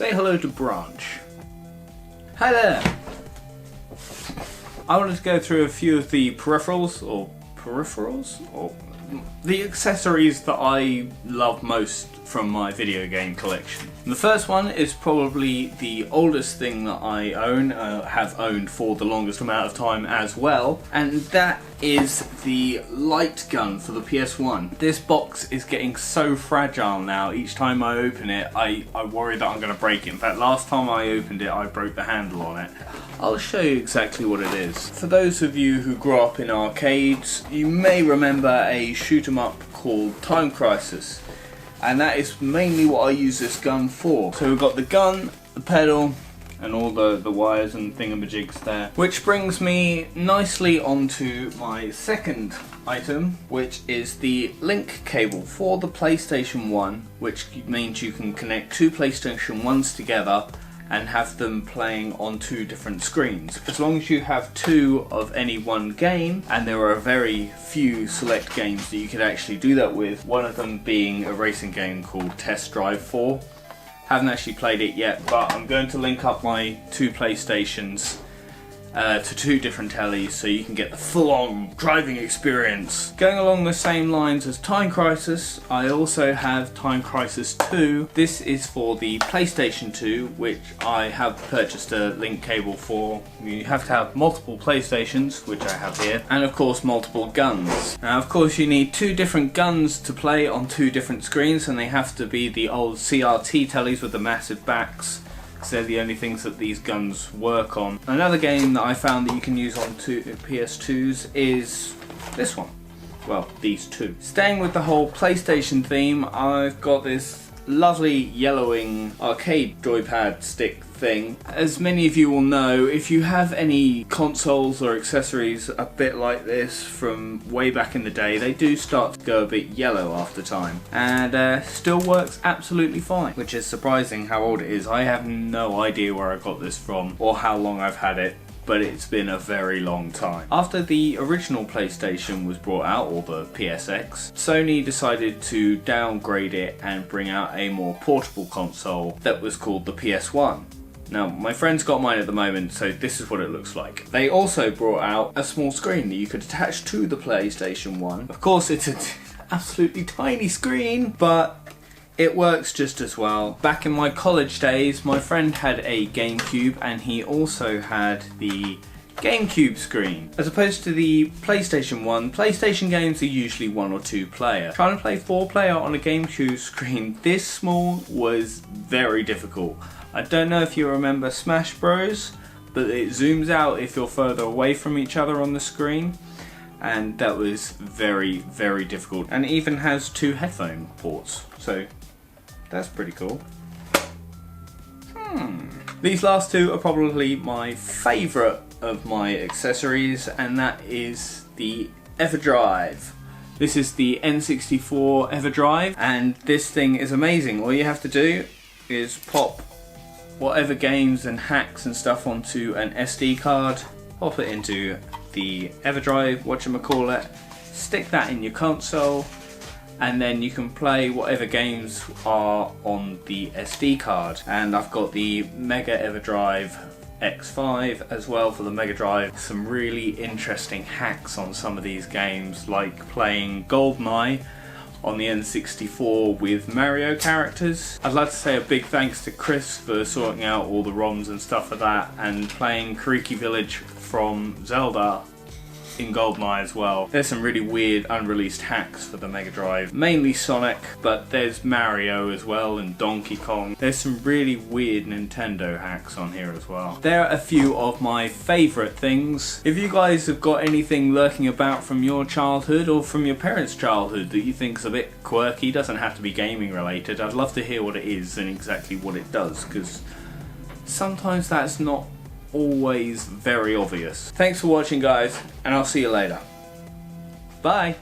Say hello to Branch. Hi there! I wanted to go through a few of the peripherals, or the accessories that I love most from my video game collection. And the first one is probably the oldest thing that I own, have owned for the longest amount of time as well, and that is the light gun for the PS1. This box is getting so fragile now, each time I open it I worry that I'm going to break it. In fact, last time I opened it I broke the handle on it. I'll show you exactly what it is. For those of you who grew up in arcades, you may remember a shoot 'em up called Time Crisis, and that is mainly what I use this gun for. So we've got the gun, the pedal, and all the wires and thingamajigs there. Which brings me nicely onto my second item, which is the link cable for the PlayStation 1, which means you can connect two PlayStation 1s together and have them playing on two different screens. As long as you have two of any one game, and there are very few select games that you could actually do that with, one of them being a racing game called Test Drive 4. Haven't actually played it yet, but I'm going to link up my two PlayStations to two different tellies so you can get the full-on driving experience. Going along the same lines as Time Crisis, I also have Time Crisis 2. This is for the PlayStation 2, which I have purchased a link cable for. You have to have multiple PlayStations, which I have here, and of course multiple guns. Now of course you need two different guns to play on two different screens, and they have to be the old CRT tellies with the massive backs, because they're the only things that these guns work on. Another game that I found that you can use on PS2s is this one. Well, these two. Staying with the whole PlayStation theme, I've got this lovely yellowing arcade joypad stick thing. As many of you will know, if you have any consoles or accessories a bit like this from way back in the day, they do start to go a bit yellow after time, and still works absolutely fine, which is surprising how old it is. I have no idea where I got this from or how long I've had it, but it's been a very long time. After the original PlayStation was brought out, or the PSX, Sony decided to downgrade it and bring out a more portable console that was called the PS1. Now, my friend's got mine at the moment, so this is what it looks like. They also brought out a small screen that you could attach to the PlayStation 1. Of course, it's an absolutely tiny screen, but it works just as well. Back in my college days, my friend had a GameCube, and he also had the GameCube screen. As opposed to the PlayStation 1, PlayStation games are usually 1 or 2 player. Trying to play 4 player on a GameCube screen this small was very difficult. I don't know if you remember Smash Bros, but it zooms out if you're further away from each other on the screen, and that was very, very difficult. And it even has 2 headphone ports, so that's pretty cool. These last two are probably my favourite of my accessories, and that is the EverDrive. This is the N64 EverDrive, and this thing is amazing. All you have to do is pop whatever games and hacks and stuff onto an SD card, pop it into the EverDrive, whatchamacallit, stick that in your console, and then you can play whatever games are on the SD card. And I've got the Mega EverDrive X5 as well for the Mega Drive. Some really interesting hacks on some of these games, like playing GoldenEye on the N64 with Mario characters. I'd like to say a big thanks to Chris for sorting out all the ROMs and stuff like that, and playing Kariki Village from Zelda in GoldenEye as well. There's some really weird unreleased hacks for the Mega Drive. Mainly Sonic, but there's Mario as well, and Donkey Kong. There's some really weird Nintendo hacks on here as well. There are a few of my favourite things. If you guys have got anything lurking about from your childhood or from your parents' childhood that you think is a bit quirky, doesn't have to be gaming related, I'd love to hear what it is and exactly what it does, because sometimes that's not always very obvious. Thanks for watching, guys, and I'll see you later. Bye!